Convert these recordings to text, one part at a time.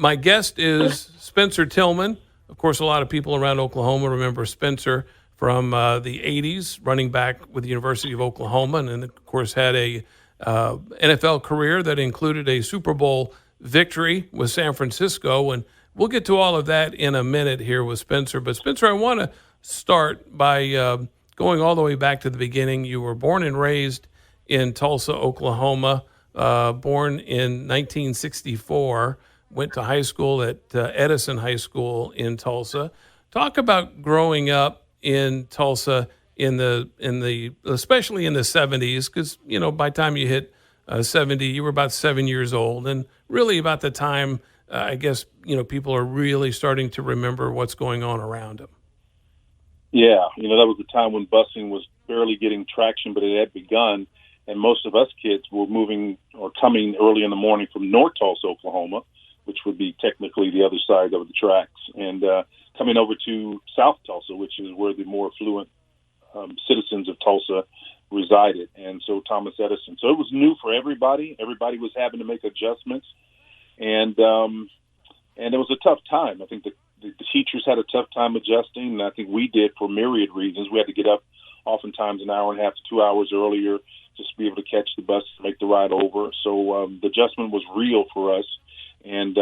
My guest is Spencer Tillman. Of course, a lot of people around Oklahoma remember Spencer from the 80s, running back with the University of Oklahoma, and of course had a NFL career that included a Super Bowl victory with San Francisco. And we'll get to all of that in a minute here with Spencer. But Spencer, I want to start by going all the way back to the beginning. You were born and raised in Tulsa, Oklahoma, born in 1964, went to high school at Edison High School in Tulsa. Talk about growing up in Tulsa in the especially in the 70s, because by the time you hit 70, you were about 7 years old, and really about the time I guess people are really starting to remember what's going on around them. Yeah, that was the time when busing was barely getting traction, but it had begun, and most of us kids were moving or coming early in the morning from North Tulsa, Oklahoma, which would be technically the other side of the tracks, and coming over to South Tulsa, which is where the more affluent citizens of Tulsa resided, and so Thomas Edison. So it was new for everybody. Everybody was having to make adjustments, and it was a tough time. I think the teachers had a tough time adjusting, and I think we did for myriad reasons. We had to get up oftentimes an hour and a half to 2 hours earlier just to be able to catch the bus and make the ride over. So the adjustment was real for us. And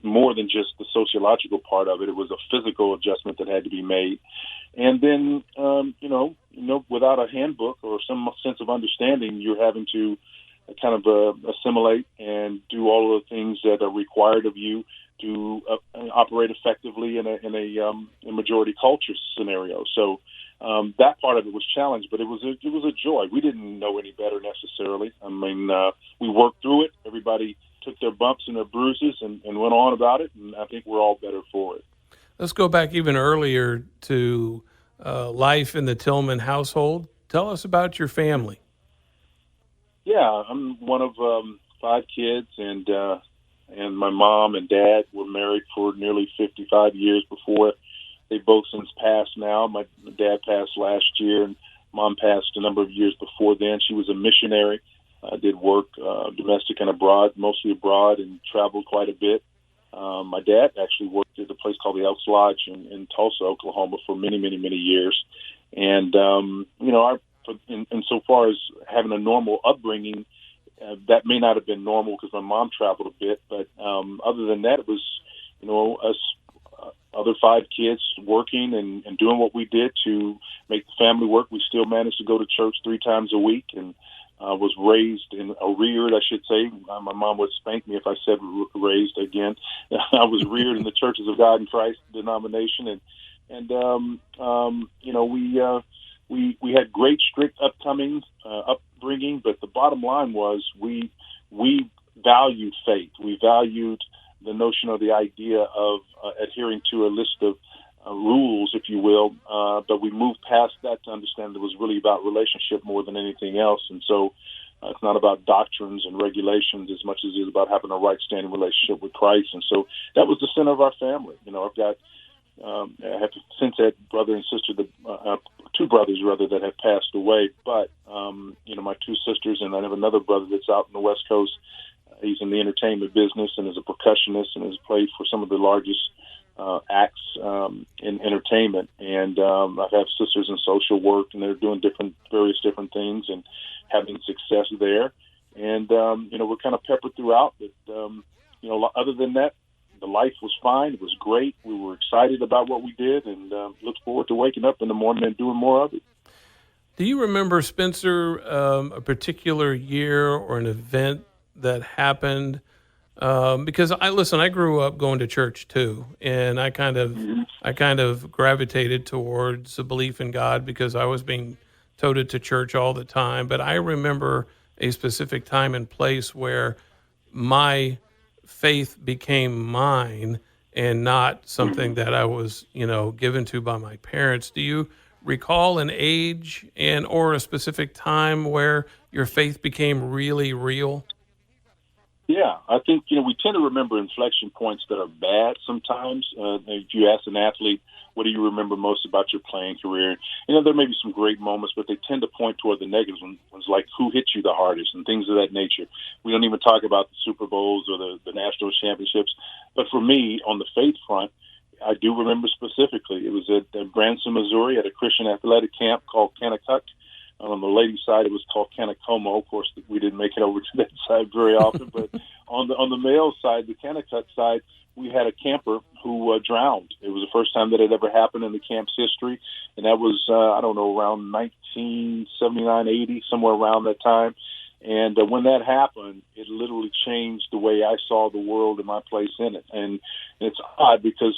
more than just the sociological part of it, it was a physical adjustment that had to be made. And then, without a handbook or some sense of understanding, you're having to kind of assimilate and do all of the things that are required of you to operate effectively in a majority culture scenario. So that part of it was challenged, but it was a joy. We didn't know any better necessarily. I mean, we worked through it. Everybody took their bumps and their bruises and went on about it, and I think we're all better for it. Let's go back even earlier to life in the Tillman household. Tell us about your family. Yeah, I'm one of 5 kids, and my mom and dad were married for nearly 55 years before. They both since passed now. My dad passed last year, and mom passed a number of years before then. She was a missionary. Did work domestic and abroad, mostly abroad, and traveled quite a bit. My dad actually worked at a place called the Elks Lodge in Tulsa, Oklahoma, for many, many, many years. And so far as having a normal upbringing, that may not have been normal because my mom traveled a bit. But other than that, it was, us other 5 kids working and doing what we did to make the family work. We still managed to go to church 3 times a week, and was raised reared, I should say. My mom would spank me if I said raised again. I was reared in the Churches of God in Christ denomination, we had great, strict upbringing. But the bottom line was we valued faith. We valued the notion of the idea of adhering to a list of rules, if you will, but we moved past that to understand it was really about relationship more than anything else. And so it's not about doctrines and regulations as much as it is about having a right standing relationship with Christ. And so that was the center of our family. I've got I have since had brother and sister, 2 brothers rather, that have passed away. But my 2 sisters, and I have another brother that's out in the West Coast. He's in the entertainment business and is a percussionist and has played for some of the largest acts in entertainment, and I have sisters in social work, and they're doing various different things and having success there. And we're kind of peppered throughout. But other than that, the life was fine. It was great. We were excited about what we did, and look forward to waking up in the morning and doing more of it. Do you remember, Spencer, a particular year or an event that happened? Because I grew up going to church too, and I kind of gravitated towards a belief in God because I was being toted to church all the time. But I remember a specific time and place where my faith became mine and not something that I was, given to by my parents. Do you recall an age or a specific time where your faith became really real? Yeah, I think, we tend to remember inflection points that are bad sometimes. If you ask an athlete, what do you remember most about your playing career? There may be some great moments, but they tend to point toward the negative ones, like who hit you the hardest and things of that nature. We don't even talk about the Super Bowls or the national championships. But for me, on the faith front, I do remember specifically. It was at Branson, Missouri, at a Christian athletic camp called Kanakuk. On the ladies' side, it was called Canacomo. Of course, we didn't make it over to that side very often. But on the male side, the Kanakuk side, we had a camper who drowned. It was the first time that it ever happened in the camp's history, and that was around 1979, 80, somewhere around that time. And when that happened, it literally changed the way I saw the world and my place in it. And it's odd because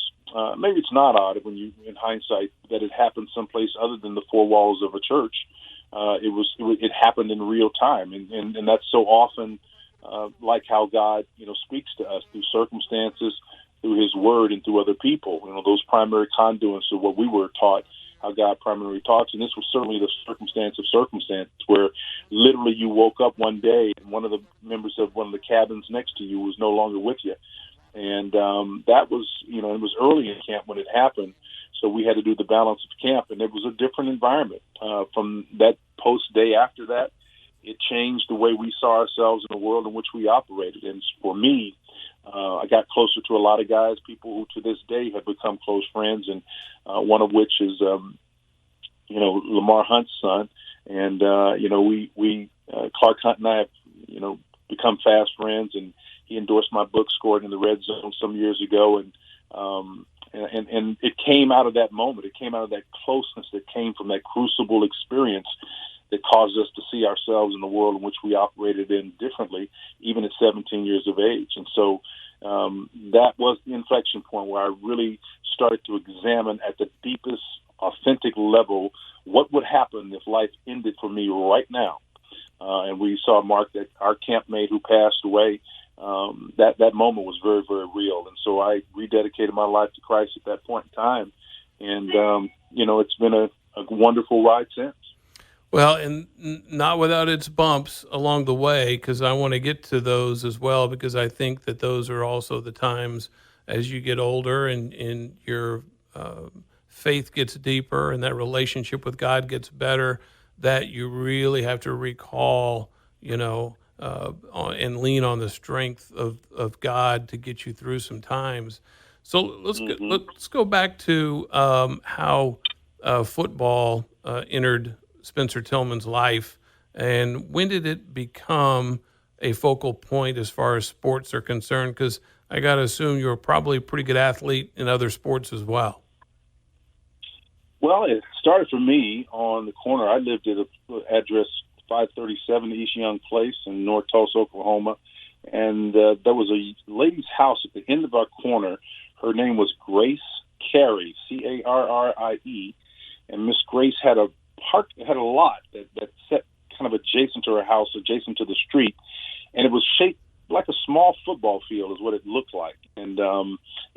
maybe it's not odd when you, in hindsight, that it happened someplace other than the four walls of a church. It happened in real time, and that's so often like how God speaks to us through circumstances, through His Word, and through other people. Those primary conduits of what we were taught, how God primarily talks. And this was certainly the circumstance of circumstance where literally you woke up one day and one of the members of one of the cabins next to you was no longer with you. And that was, it was early in camp when it happened. So we had to do the balance of camp, and it was a different environment. From that post day after that, it changed the way we saw ourselves in the world in which we operated. And for me, I got closer to a lot of guys, people who to this day have become close friends, and one of which is, Lamar Hunt's son. And, Clark Hunt and I have, become fast friends, and he endorsed my book, Scored in the Red Zone, some years ago. And it came out of that moment. It came out of that closeness that came from that crucible experience that caused us to see ourselves in the world in which we operated in differently, even at 17 years of age. And so that was the inflection point where I really started to examine at the deepest, authentic level what would happen if life ended for me right now. And we saw Mark, that our campmate who passed away, that moment was very, very real. And so I rededicated my life to Christ at that point in time. And, it's been a wonderful ride since. Well, and not without its bumps along the way, because I want to get to those as well, because I think that those are also the times as you get older and your faith gets deeper and that relationship with God gets better, that you really have to recall, and lean on the strength of God to get you through some times. So let's go back to how football entered Spencer Tillman's life, and when did it become a focal point as far as sports are concerned? Because I got to assume you were probably a pretty good athlete in other sports as well. Well, it started for me on the corner. I lived at an address 537 East Young Place in North Tulsa, Oklahoma, and there was a lady's house at the end of our corner. Her name was Grace Carey, Carrie, and Miss Grace had a lot that set kind of adjacent to her house, adjacent to the street, and it was shaped like a small football field is what it looked like. And,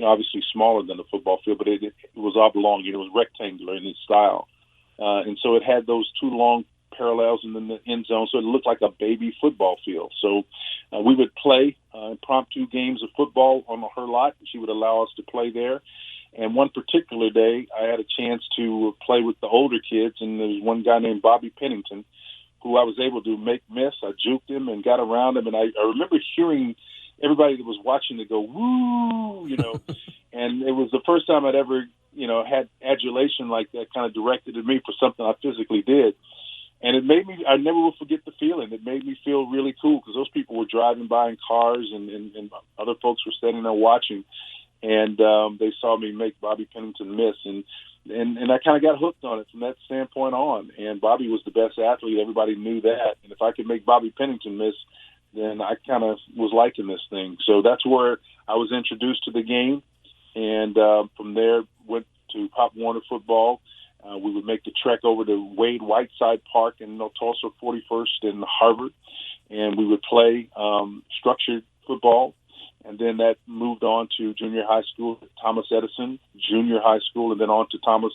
obviously smaller than a football field, but it was oblong. It was rectangular in its style. And so it had those two long parallels in the end zone, so it looked like a baby football field. So we would play impromptu games of football on her lot. She would allow us to play there. And one particular day, I had a chance to play with the older kids, and there was one guy named Bobby Pennington who I was able to make miss. I juked him and got around him, and I remember hearing everybody that was watching to go, woo, and it was the first time I'd ever, had adulation like that kind of directed at me for something I physically did. And it made me, I never will forget the feeling. It made me feel really cool because those people were driving by in cars and other folks were standing there watching. And they saw me make Bobby Pennington miss. And I kind of got hooked on it from that standpoint on. And Bobby was the best athlete. Everybody knew that. And if I could make Bobby Pennington miss, then I kind of was liking this thing. So that's where I was introduced to the game. And from there, went to Pop Warner football. We would make the trek over to Wade Whiteside Park in Tulsa 41st and Harvard. And we would play structured football. And then that moved on to junior high school, Thomas Edison, junior high school, and then on to Thomas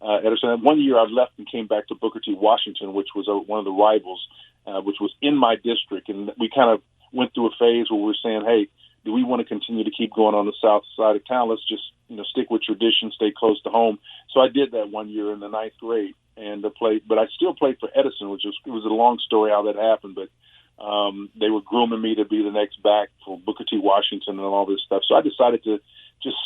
Edison. And 1 year I left and came back to Booker T. Washington, which was one of the rivals, which was in my district. And we kind of went through a phase where we were saying, hey, do we want to continue to keep going on the south side of town? Let's just, stick with tradition, stay close to home. So I did that one year in the ninth grade and but I still played for Edison, it was a long story how that happened, but they were grooming me to be the next back for Booker T. Washington and all this stuff. So I decided to just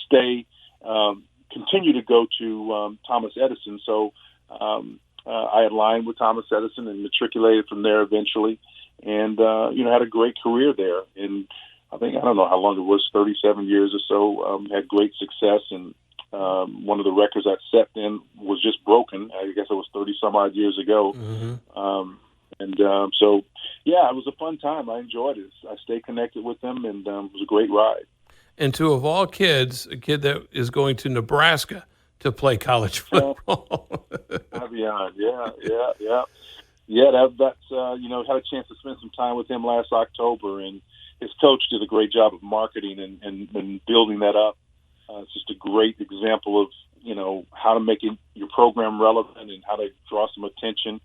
continue to go to Thomas Edison. So I aligned with Thomas Edison and matriculated from there eventually, and had a great career there. And I don't know how long it was, 37 years or so. Had great success, and one of the records I set then was just broken. I guess it was 30 some odd years ago. Mm-hmm. So it was a fun time. I enjoyed it. I stayed connected with them, and it was a great ride. And of all kids, a kid that is going to Nebraska to play college football. Beyond, yeah. That's had a chance to spend some time with him last October, and his coach did a great job of marketing and building that up. It's just a great example of how to make your program relevant and how to draw some attention.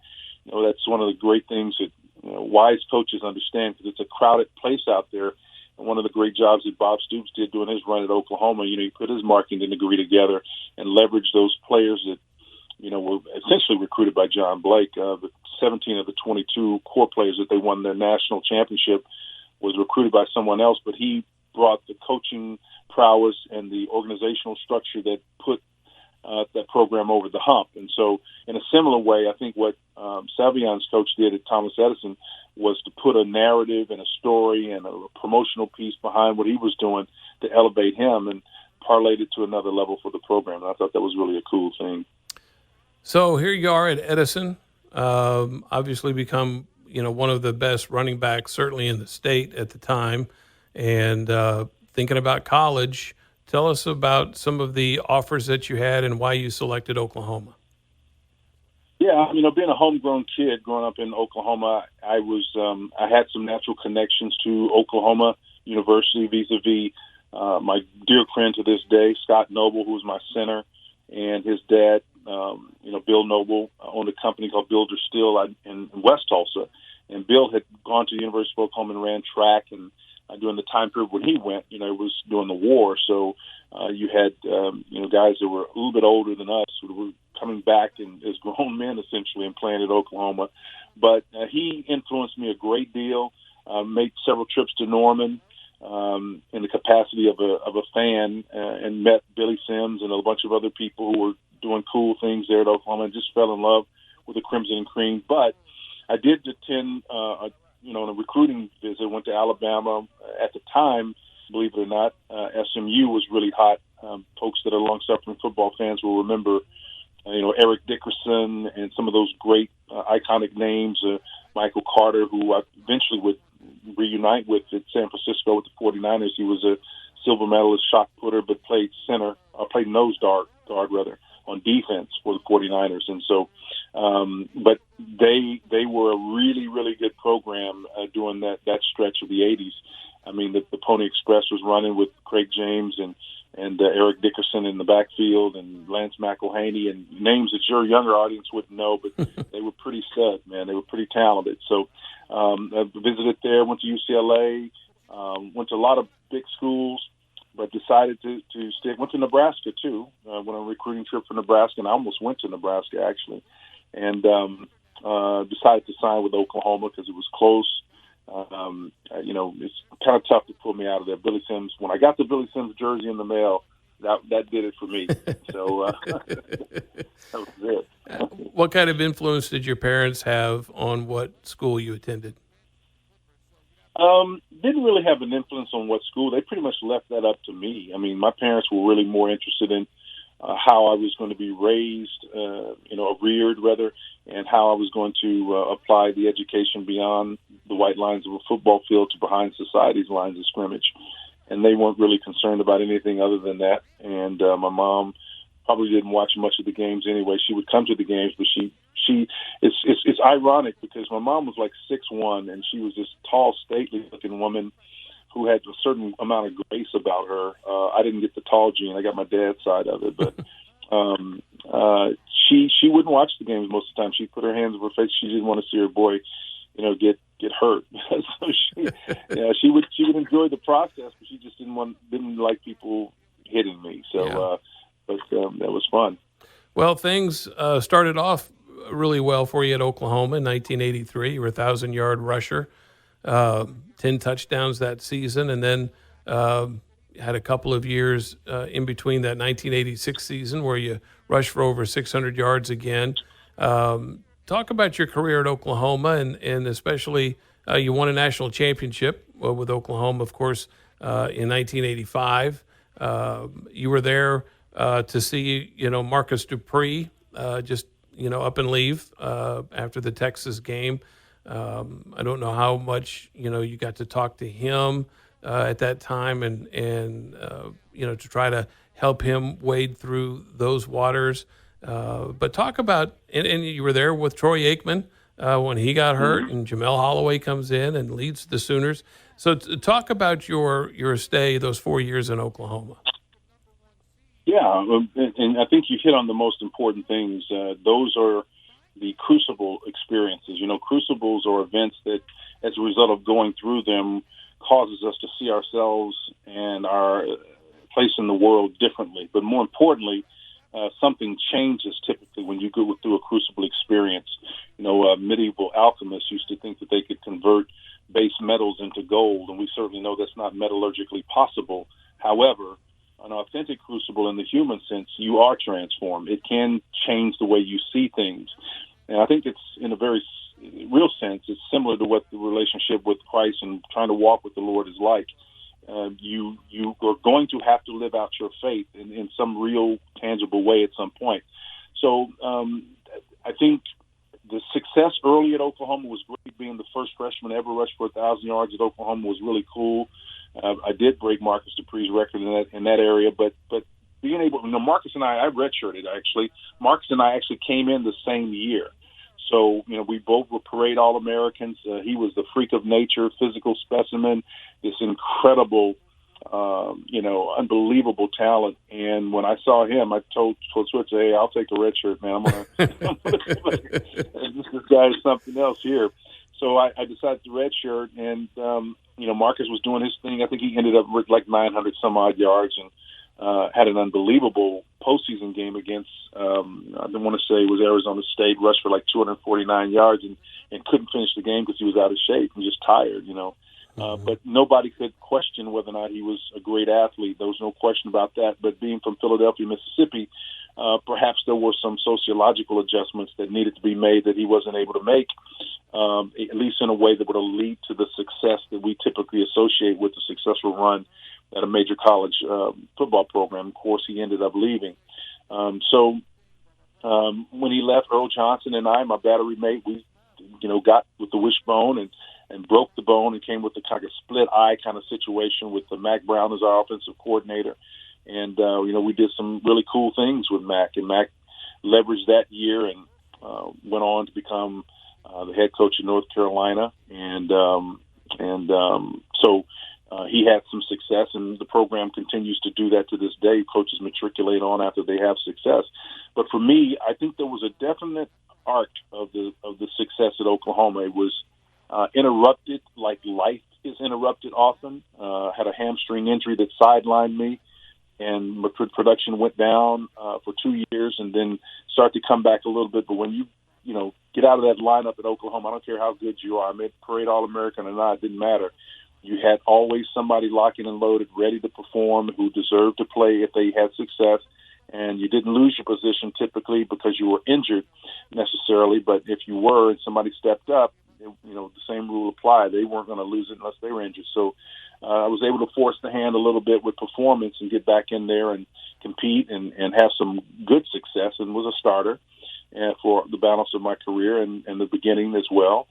That's one of the great things that wise coaches understand, because it's a crowded place out there. And one of the great jobs that Bob Stoops did during his run at Oklahoma, he put his marketing degree together and leveraged those players that, were essentially recruited by John Blake. The 17 of the 22 core players that they won their national championship was recruited by someone else, but he brought the coaching prowess and the organizational structure that put that program over the hump. And so in a similar way, I think what Savion's coach did at Thomas Edison was to put a narrative and a story and a promotional piece behind what he was doing to elevate him and parlayed it to another level for the program. And I thought that was really a cool thing. So here you are at Edison, obviously become, one of the best running backs, certainly in the state at the time. And thinking about college, tell us about some of the offers that you had and why you selected Oklahoma. Yeah, being a homegrown kid growing up in Oklahoma, I had some natural connections to Oklahoma University vis-a-vis my dear friend to this day, Scott Noble, who was my center, and his dad, Bill Noble, owned a company called Builder Steel in West Tulsa. And Bill had gone to the University of Oklahoma and ran track, and during the time period when he went, it was during the war. So you had, guys that were a little bit older than us who were coming back and as grown men, essentially, and playing at Oklahoma. But he influenced me a great deal, made several trips to Norman in the capacity of a fan, and met Billy Sims and a bunch of other people who were doing cool things there at Oklahoma, and just fell in love with the Crimson and Cream. But I did attend on a recruiting visit, went to Alabama. At the time, believe it or not, SMU was really hot. Folks that are long-suffering football fans will remember, Eric Dickerson and some of those great iconic names, Michael Carter, who I eventually would reunite with at San Francisco with the 49ers. He was a silver medalist shot putter, but played nose guard on defense for the 49ers. And so, but they were a really, really good program during that stretch of the 80s. I mean, the Pony Express was running with Craig James and Eric Dickerson in the backfield, and Lance McElhaney, and names that your younger audience wouldn't know, but they were pretty stud, man. They were pretty talented. So I visited there, went to UCLA, went to a lot of big schools, but decided to stick. Went to Nebraska, too. Went on a recruiting trip for Nebraska, and I almost went to Nebraska, actually. And decided to sign with Oklahoma because it was close. It's kind of tough to pull me out of there. Billy Sims, when I got the Billy Sims jersey in the mail, that did it for me. So that was it. What kind of influence did your parents have on what school you attended? Didn't really have an influence on what school. They pretty much left that up to me. I mean, my parents were really more interested in how I was going to be raised, reared rather, and how I was going to apply the education beyond the white lines of a football field to behind society's lines of scrimmage. And they weren't really concerned about anything other than that. And my mom probably didn't watch much of the games anyway. She would come to the games, but it's ironic because my mom was like 6'1", and she was this tall, stately-looking woman who had a certain amount of grace about her. I didn't get the tall gene. I got my dad's side of it, but she wouldn't watch the games most of the time. She'd put her hands over her face. She didn't want to see her boy, get hurt. So Yeah, she would enjoy the process, but she just didn't like people hitting me. So, Yeah. that was fun. Well, things started off really well for you at Oklahoma in 1983. You were a 1,000-yard rusher, 10 touchdowns that season, and then had a couple of years in between that 1986 season where you rushed for over 600 yards again. Talk about your career at Oklahoma, and especially you won a national championship with Oklahoma, of course, in 1985. You were there to see, Marcus Dupree just, up and leave after the Texas game. I don't know how much, you got to talk to him at that time and to try to help him wade through those waters. But talk about, and you were there with Troy Aikman when he got hurt, and Jamel Holloway comes in and leads the Sooners. So talk about your stay those 4 years in Oklahoma. Yeah, and I think you hit on the most important things. Those are the crucible experiences. Crucibles are events that, as a result of going through them, causes us to see ourselves and our place in the world differently. But more importantly, something changes typically when you go through a crucible experience. Medieval alchemists used to think that they could convert base metals into gold, and we certainly know that's not metallurgically possible. However, an authentic crucible in the human sense, you are transformed. It can change the way you see things. And I think it's, in a very real sense, it's similar to what the relationship with Christ and trying to walk with the Lord is like. You are going to have to live out your faith in some real, tangible way at some point. So I think the success early at Oklahoma was great. Being the first freshman ever rushed for 1,000 yards at Oklahoma was really cool. I did break Marcus Dupree's record in that area, but being able, Marcus and I redshirted actually. Marcus and I actually came in the same year. So, we both were parade All-Americans. He was the freak of nature, physical specimen, this incredible, unbelievable talent. And when I saw him, I told Switch, hey, I'll take the red shirt, man. This guy is something else here. So I decided to redshirt, and Marcus was doing his thing. I think he ended up with like 900 some odd yards, and had an unbelievable postseason game against I don't want to say it was Arizona State. Rushed for like 249 yards and couldn't finish the game because he was out of shape and just tired. But nobody could question whether or not he was a great athlete. There was no question about that. But being from Philadelphia, Mississippi, perhaps there were some sociological adjustments that needed to be made that he wasn't able to make, at least in a way that would lead to the success that we typically associate with a successful run at a major college football program. Of course, he ended up leaving. So when he left, Earl Johnson and I, my battery mate, we got with the wishbone and broke the bone and came with the kind of split eye kind of situation with Mac Brown as our offensive coordinator. And, we did some really cool things with Mac, and Mac leveraged that year and went on to become the head coach of North Carolina. So he had some success, and the program continues to do that to this day. Coaches matriculate on after they have success. But for me, I think there was a definite arc of the success at Oklahoma. It was interrupted, like life is interrupted often. Had a hamstring injury that sidelined me, and my production went down for 2 years, and then started to come back a little bit. But when you get out of that lineup at Oklahoma, I don't care how good you are. I made parade All-American or not, it didn't matter. You had always somebody locking and loaded, ready to perform, who deserved to play if they had success. And you didn't lose your position typically because you were injured necessarily. But if you were and somebody stepped up, the same rule applied. They weren't going to lose it unless they were injured. So I was able to force the hand a little bit with performance and get back in there and compete and have some good success, and was a starter for the balance of my career and the beginning as well.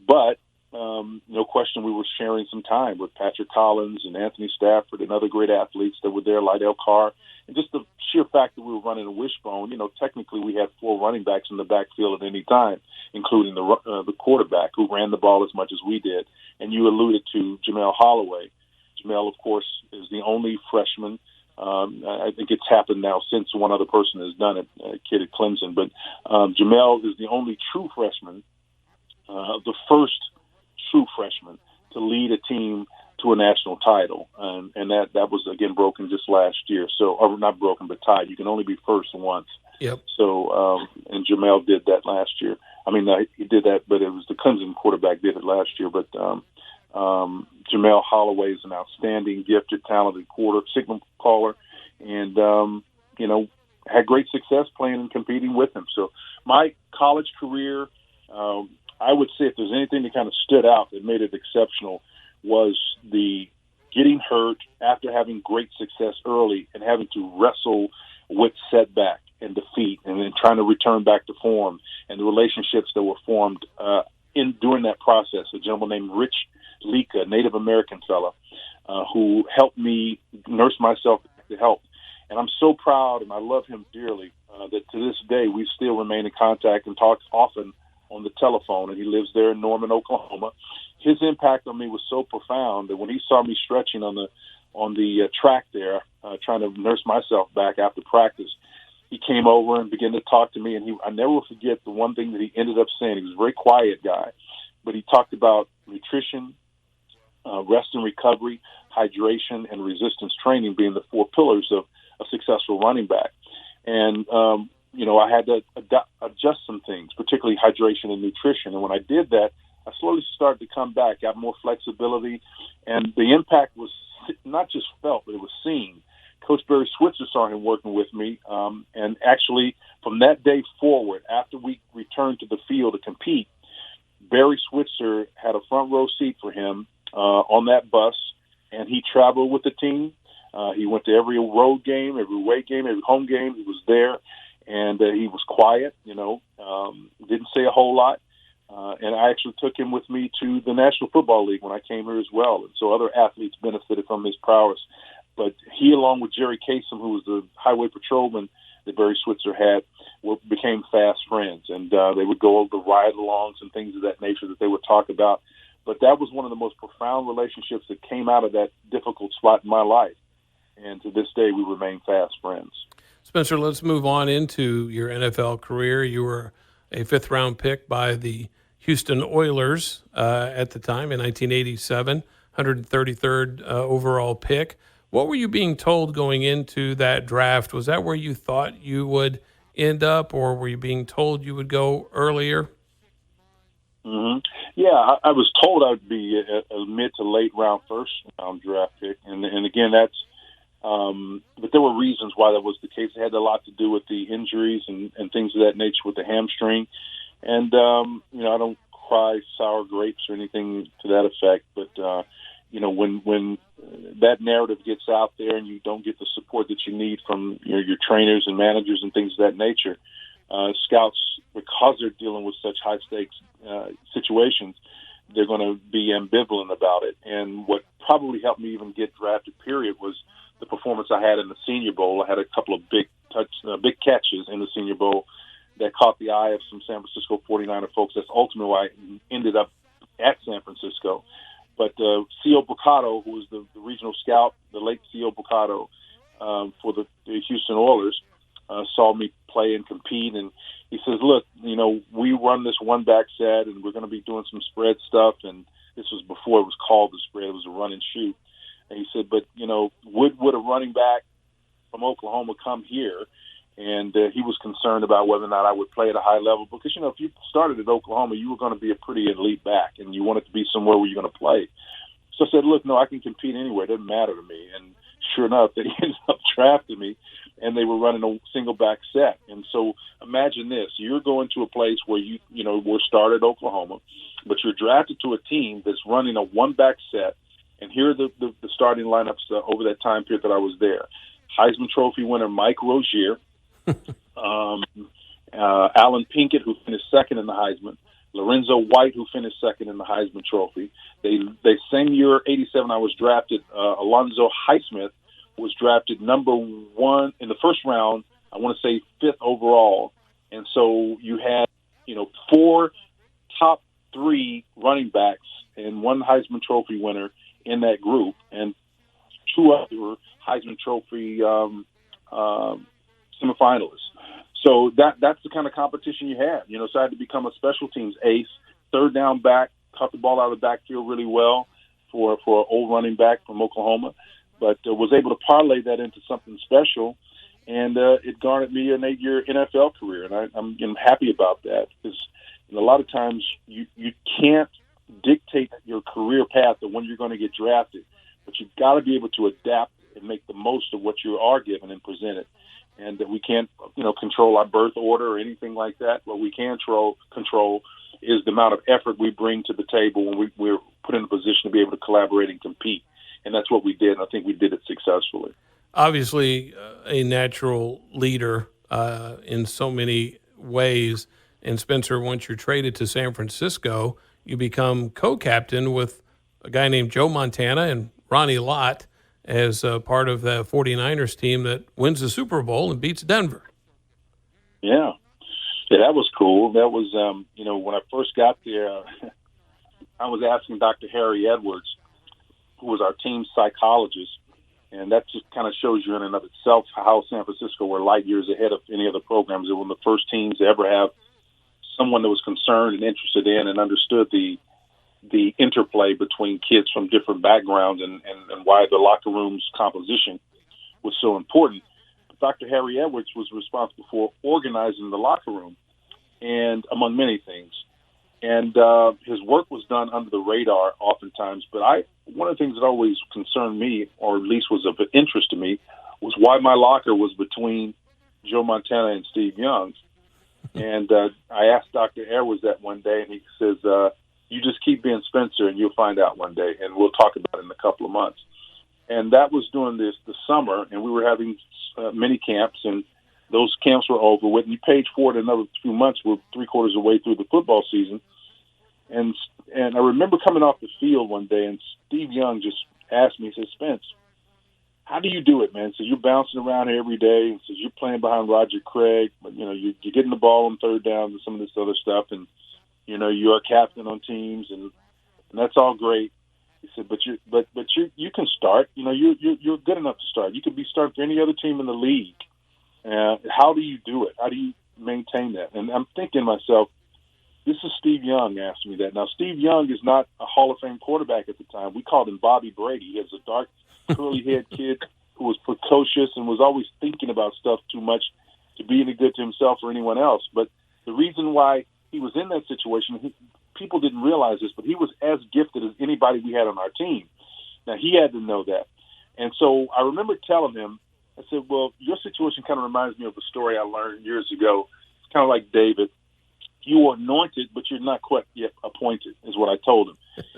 But no question, we were sharing some time with Patrick Collins and Anthony Stafford and other great athletes that were there, Lydell Carr. And just the sheer fact that we were running a wishbone, technically we had 4 running backs in the backfield at any time, including the quarterback who ran the ball as much as we did. And you alluded to Jamel Holloway. Jamel, of course, is the only freshman. I think it's happened now since one other person has done it, a kid at Clemson. But Jamel is the only true freshman, the first true freshman to lead a team to a national title, and that was again broken just last year. So, or not broken, but tied. You can only be first once. Yep. So, and Jamel did that last year. I mean, he did that, but it was the Clemson quarterback did it last year. But Jamel Holloway is an outstanding, gifted, talented signal caller, and had great success playing and competing with him. So, my college career, I would say if there's anything that kind of stood out that made it exceptional, was the getting hurt after having great success early and having to wrestle with setback and defeat, and then trying to return back to form, and the relationships that were formed during that process. A gentleman named Rich Lika, a Native American fella, who helped me nurse myself back to health. And I'm so proud, and I love him dearly, that to this day we still remain in contact and talk often on the telephone, and he lives there in Norman, Oklahoma. His impact on me was so profound that when he saw me stretching on the track there, trying to nurse myself back after practice, he came over and began to talk to me, and I never will forget the one thing that he ended up saying. He was a very quiet guy, but he talked about nutrition, rest and recovery, hydration, and resistance training being the four pillars of a successful running back. And I had to adjust some things, particularly hydration and nutrition. And when I did that, I slowly started to come back, got more flexibility, and the impact was not just felt, but it was seen. Coach Barry Switzer saw him working with me, and actually from that day forward, after we returned to the field to compete, Barry Switzer had a front row seat for him on that bus, and he traveled with the team. He went to every road game, every away game, every home game. He was there, and he was quiet, didn't say a whole lot. And I actually took him with me to the National Football League when I came here as well. And so other athletes benefited from his prowess. But he, along with Jerry Kasem, who was the highway patrolman that Barry Switzer had, became fast friends. And they would go over ride-alongs and things of that nature that they would talk about. But that was one of the most profound relationships that came out of that difficult spot in my life. And to this day, we remain fast friends. Spencer, let's move on into your NFL career. You were a fifth-round pick by the Houston Oilers at the time in 1987, 133rd overall pick. What were you being told going into that draft? Was that where you thought you would end up, or were you being told you would go earlier? Mm-hmm. Yeah, I was told I would be a mid to late round, first round draft pick, and again, that's. But there were reasons why that was the case. It had a lot to do with the injuries and things of that nature with the hamstring. And, I don't cry sour grapes or anything to that effect. But, when that narrative gets out there and you don't get the support that you need from your trainers and managers and things of that nature, scouts, because they're dealing with such high-stakes situations, they're going to be ambivalent about it. And what probably helped me even get drafted, period, was the performance I had in the Senior Bowl. I had a couple of big catches in the Senior Bowl that caught the eye of some San Francisco 49er folks. That's ultimately why I ended up at San Francisco. But C.O. Bucato, who was the regional scout, the late C.O. Bucato for the Houston Oilers, saw me play and compete, and he says, look, we run this one-back set, and we're going to be doing some spread stuff, and this was before it was called the spread. It was a run and shoot. And he said, but, would a running back from Oklahoma come here? And he was concerned about whether or not I would play at a high level because, if you started at Oklahoma, you were going to be a pretty elite back, and you wanted to be somewhere where you're going to play. So I said, look, no, I can compete anywhere. It doesn't matter to me. And sure enough, they ended up drafting me, and they were running a single-back set. And so imagine this. You're going to a place where we're started at Oklahoma, but you're drafted to a team that's running a one-back set. And here are the starting lineups over that time period that I was there. Heisman Trophy winner Mike Rozier, Alan Pinkett, who finished second in the Heisman, Lorenzo White, who finished second in the Heisman Trophy. They same year, 87, I was drafted. Alonzo Highsmith was drafted number one in the first round, I want to say fifth overall. And so you had, four top three running backs and one Heisman Trophy winner in that group, and two other Heisman Trophy semifinalists. So that's the kind of competition you had. So I had to become a special teams ace, third down back, cut the ball out of the backfield really well. for an old running back from Oklahoma, but was able to parlay that into something special, and it garnered me an 8-year NFL career, and I'm happy about that because a lot of times you can't dictate your career path or when you're going to get drafted, but you've got to be able to adapt and make the most of what you are given and presented. And that we can't, control our birth order or anything like that. What we can control is the amount of effort we bring to the table when we're put in a position to be able to collaborate and compete. And that's what we did, and I think we did it successfully. Obviously, a natural leader in so many ways. And Spencer, once you're traded to San Francisco, you become co-captain with a guy named Joe Montana and Ronnie Lott as part of the 49ers team that wins the Super Bowl and beats Denver. Yeah, that was cool. That was, when I first got there, I was asking Dr. Harry Edwards, who was our team psychologist, and that just kind of shows you in and of itself how San Francisco were light years ahead of any other programs. They were one of the first teams to ever have someone that was concerned and interested in and understood the interplay between kids from different backgrounds and why the locker room's composition was so important. Dr. Harry Edwards was responsible for organizing the locker room, and among many things. And his work was done under the radar oftentimes. But one of the things that always concerned me, or at least was of interest to me, was why my locker was between Joe Montana and Steve Young's. And I asked Dr. Edwards that one day, and he says, you just keep being Spencer, and you'll find out one day, and we'll talk about it in a couple of months. And that was during the summer, and we were having mini camps, and those camps were over with. And you page forward another few months. We're 3/4 of the way through the football season. And I remember coming off the field one day, and Steve Young just asked me, he said, Spence, how do you do it, man? So you're bouncing around here every day, and says you're playing behind Roger Craig, but, you're getting the ball on third down and some of this other stuff, and, you're a captain on teams, and that's all great. He said, but you can start. You're good enough to start. You could be starting for any other team in the league. How do you do it? How do you maintain that? And I'm thinking to myself, this is Steve Young asking me that. Now, Steve Young is not a Hall of Fame quarterback at the time. We called him Bobby Brady. He was a dark, curly-haired kid who was precocious and was always thinking about stuff too much to be any good to himself or anyone else. But the reason why he was in that situation, people didn't realize this, but he was as gifted as anybody we had on our team. Now, he had to know that. And so I remember telling him, I said, well, your situation kind of reminds me of a story I learned years ago. It's kind of like David. You are anointed, but you're not quite yet appointed, is what I told him.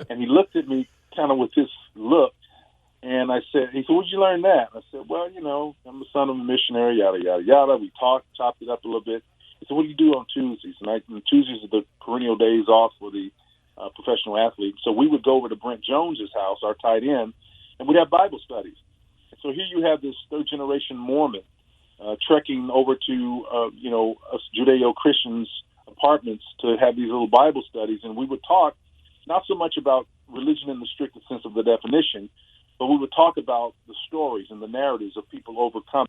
And he looked at me kind of with this look, and he said, where'd you learn that? I said, well, I'm the son of a missionary, yada, yada, yada. We chopped it up a little bit. He said, what do you do on Tuesdays? And Tuesdays are the perennial days off for the professional athletes. So we would go over to Brent Jones's house, our tight end, and we'd have Bible studies. And so here you have this third-generation Mormon trekking over to, us Judeo-Christians' apartments to have these little Bible studies, and we would talk not so much about religion in the strictest sense of the definition, but we would talk about the stories and the narratives of people overcoming,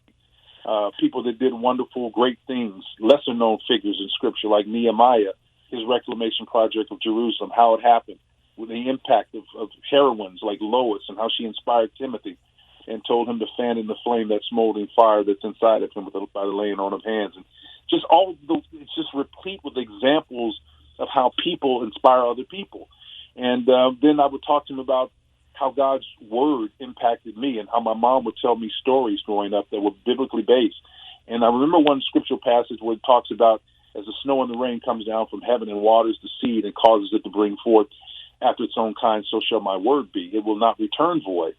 people that did wonderful, great things, lesser-known figures in Scripture like Nehemiah, his reclamation project of Jerusalem, how it happened, with the impact of heroines like Lois and how she inspired Timothy and told him to fan in the flame that smoldering fire that's inside of him by the laying on of hands. And just it's just replete with examples of how people inspire other people. And then I would talk to him about how God's word impacted me and how my mom would tell me stories growing up that were biblically based. And I remember one scriptural passage where it talks about as the snow and the rain comes down from heaven and waters the seed and causes it to bring forth after its own kind, so shall my word be. It will not return void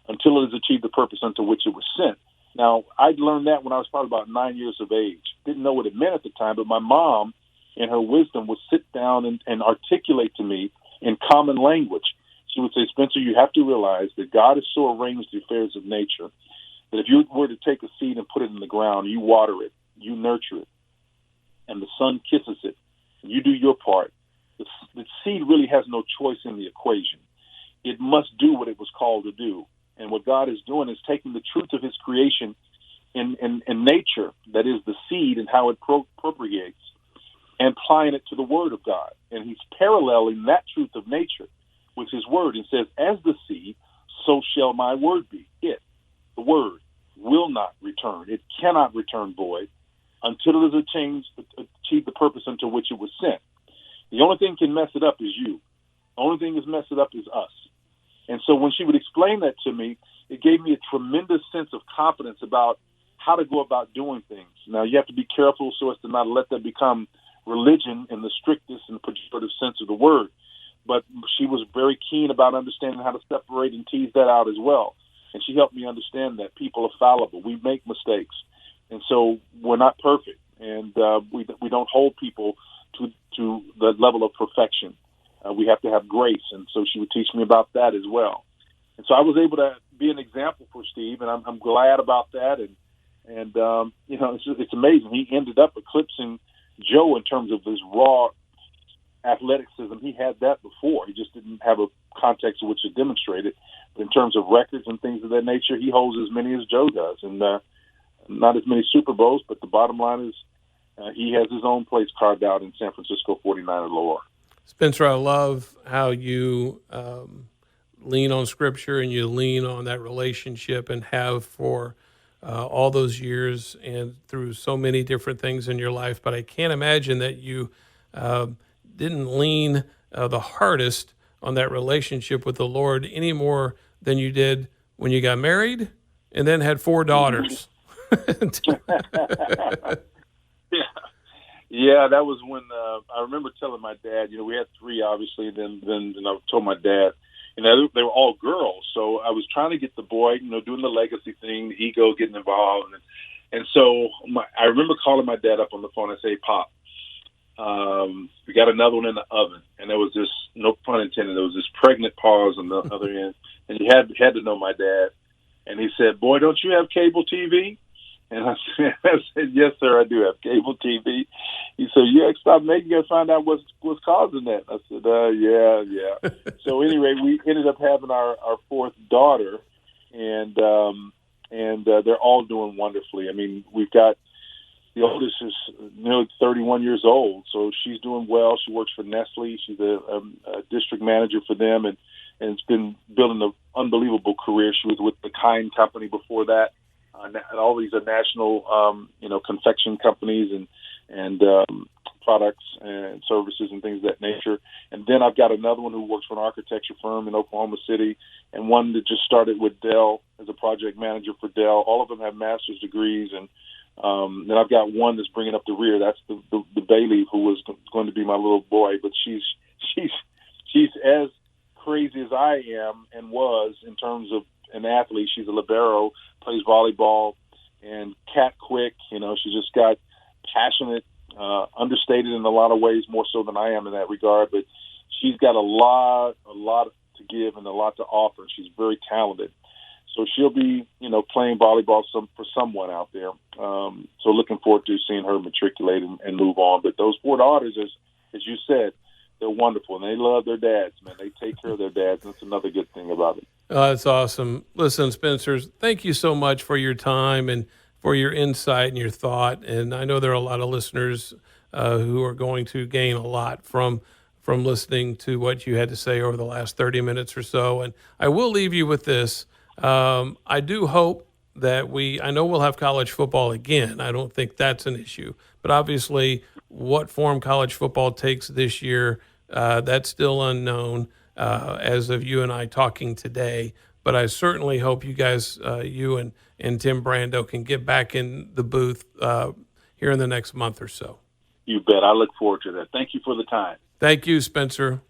until it has achieved the purpose unto which it was sent. Now, I'd learned that when I was probably about 9 years of age. Didn't know what it meant at the time, but my mom, in her wisdom, would sit down and articulate to me in common language. She would say, Spencer, you have to realize that God has so arranged the affairs of nature that if you were to take a seed and put it in the ground, you water it, you nurture it, and the sun kisses it, and you do your part, the seed really has no choice in the equation. It must do what it was called to do. And what God is doing is taking the truth of his creation in nature, that is the seed and how it propagates, and applying it to the word of God. And he's paralleling that truth of nature with his word. It says, as the seed, so shall my word be. The word, will not return. It cannot return void until it has achieved the purpose unto which it was sent. The only thing can mess it up is you. The only thing that's mess it up is us. And so when she would explain that to me, it gave me a tremendous sense of confidence about how to go about doing things. Now, you have to be careful so as to not let that become religion in the strictest and pejorative sense of the word. But she was very keen about understanding how to separate and tease that out as well. And she helped me understand that people are fallible. We make mistakes. And so we're not perfect. And we don't hold people to the level of perfection. We have to have grace. And so she would teach me about that as well. And so I was able to be an example for Steve, and I'm glad about that. And it's amazing. He ended up eclipsing Joe in terms of his raw athleticism. He had that before. He just didn't have a context in which to demonstrate it. But in terms of records and things of that nature, he holds as many as Joe does. And not as many Super Bowls, but the bottom line is he has his own place carved out in San Francisco 49er lore. Spencer, I love how you lean on Scripture and you lean on that relationship and have for all those years and through so many different things in your life. But I can't imagine that you didn't lean the hardest on that relationship with the Lord any more than you did when you got married and then had 4 daughters. Yeah, that was when I remember telling my dad, we had 3, obviously, then I told my dad, they were all girls. So I was trying to get the boy, doing the legacy thing, the ego getting involved. And so I remember calling my dad up on the phone and say, Pop, we got another one in the oven. And there was this, no pun intended, there was this pregnant pause on the other end. And you had to know my dad. And he said, boy, don't you have cable TV? And I said, yes, sir, I do have cable TV. He said, yeah, stop making us find out what's causing that. I said, yeah. So anyway, we ended up having our 4th daughter, and they're all doing wonderfully. I mean, we've got the oldest is nearly 31 years old, so she's doing well. She works for Nestle. She's a district manager for them, and it's been building an unbelievable career. She was with the Kind Company before that. And all these are national, confection companies and products and services and things of that nature. And then I've got another one who works for an architecture firm in Oklahoma City, and one that just started with Dell as a project manager for Dell. All of them have master's degrees, and then I've got one that's bringing up the rear. That's the Bailey, who was going to be my little boy, but she's as crazy as I am and was in terms of an athlete. She's a libero, plays volleyball, and cat quick. She just got passionate, understated in a lot of ways, more so than I am in that regard. But she's got a lot to give and a lot to offer. She's very talented. So she'll be, playing volleyball for someone out there. So looking forward to seeing her matriculate and move on. But those 4 daughters, as you said, they're wonderful, and they love their dads, man. They take care of their dads, and that's another good thing about it. That's awesome. Listen, Spencer, thank you so much for your time and for your insight and your thought. And I know there are a lot of listeners who are going to gain a lot from listening to what you had to say over the last 30 minutes or so. And I will leave you with this. I do hope that I know we'll have college football again. I don't think that's an issue. But obviously, what form college football takes this year, that's still unknown as of you and I talking today. But I certainly hope you guys, you and Tim Brando, can get back in the booth here in the next month or so. You bet. I look forward to that. Thank you for the time. Thank you, Spencer.